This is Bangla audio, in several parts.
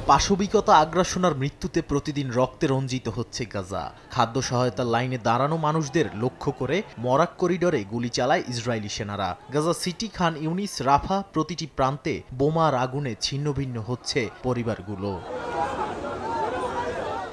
পাশবিকতা আগ্রাসন আর মৃত্যুতে প্রতিদিন রক্তে রঞ্জিত হচ্ছে গাজা। খাদ্য সহায়তার লাইনে দাঁড়ানো মানুষদের লক্ষ্য করে মরাক করিডরে গুলি চালায় ইসরায়েলি সেনারা। গাজা সিটি, খান ইউনিস, রাফা প্রতিটি প্রান্তে বোমার আগুনে ছিন্নভিন্ন হচ্ছে পরিবারগুলো।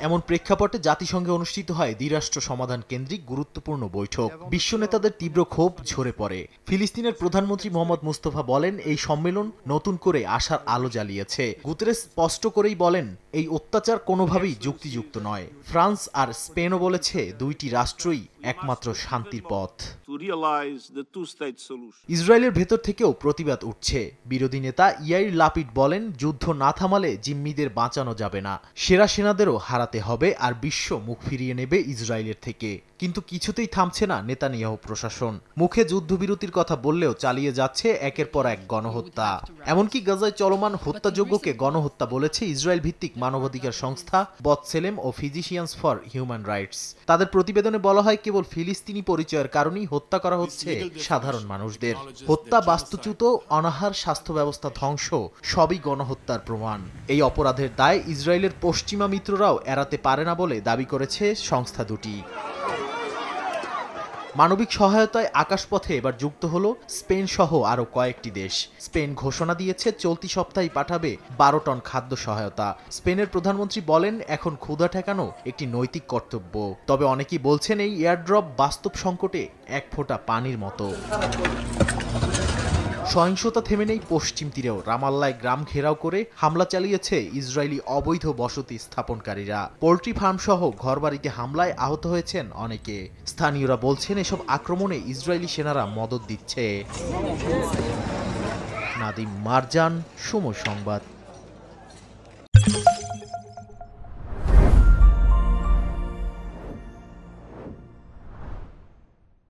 এমন প্রেক্ষাপটে জাতিসংঘে অনুষ্ঠিত হয় দ্বিরাষ্ট্র সমাধান কেন্দ্রিক গুরুত্বপূর্ণ বৈঠক। বিশ্ব নেতাদের তীব্র ক্ষোভ ঝরে পড়ে। ফিলিস্তিনের প্রধানমন্ত্রী মোহাম্মদ মুস্তফা বলেন, এই সম্মেলন নতুন করে আশার আলো জ্বালিয়েছে। গুতেরেস স্পষ্ট করেই বলেন, এই অত্যাচার কোনোভাবেই যুক্তিযুক্ত নয়। ফ্রান্স আর স্পেনও বলেছে, দুইটি রাষ্ট্রই একমাত্র শান্তির পথ। ইসরায়েলের ভেতর থেকেও প্রতিবাদ উঠছে। বিরোধী নেতা ইয়াইর লাপিড বলেন, যুদ্ধ না থামালে জিম্মিদের বাঁচানো যাবে না, সেরা সেনাদেরও হারাতে হবে, আর বিশ্ব মুখ ফিরিয়ে নেবে ইসরায়েলের থেকে। কিন্তু কিছুতেই থামছে না নেতানিয়াহু প্রশাসন। মুখে যুদ্ধবিরতির কথা বললেও চালিয়ে যাচ্ছে একের পর এক গণহত্যা। এমনকি গাজায় চলমান হত্যাযজ্ঞকে গণহত্যা বলেছে ইসরায়েল ভিত্তিক মানবাধিকার সংস্থা বৎসেলেম ও ফিজিশিয়ানস ফর হিউম্যান রাইটস। তাদের প্রতিবেদনে বলা হয়, কেবল ফিলিস্তিনি পরিচয়ের কারণেই হত্যা করা হচ্ছে সাধারণ মানুষদের। হত্যা, বাস্তুচ্যুত, অনাহার, স্বাস্থ্য ব্যবস্থা ধ্বংস সবই গণহত্যার প্রমাণ। এই অপরাধের দায় ইসরায়েলের পশ্চিমা মিত্ররাও এড়াতে পারে না বলে দাবি করেছে সংস্থা দুটি। মানবিক সহায়তায় আকাশপথে এবার যুক্ত হলো স্পেন সহ আরও কয়েকটি দেশ। স্পেন ঘোষণা দিয়েছে চলতি সপ্তাহে পাঠাবে 12 টন খাদ্য সহায়তা। স্পেনের প্রধানমন্ত্রী বলেন, এখন ক্ষুধা ঠেকানো একটি নৈতিক কর্তব্য। তবে অনেকেই বলছেন, এই এয়ারড্রপ বাস্তব সংকটে এক ফোঁটা পানির মতো। সহিংসতা থেমে নেই পশ্চিম তীরেও। রামাল্লায় গ্রাম ঘেরাও করে হামলা চালিয়েছে ইসরায়েলি অবৈধ বসতি স্থাপনকারীরা। পোল্ট্রি ফার্ম সহ ঘরবাড়িতে হামলায় আহত হয়েছেন অনেকে। স্থানীয়রা বলছেন, এসব আক্রমণে ইসরায়েলি সেনারা মদদ দিচ্ছে। নাদিম মারজান, সময় সংবাদ।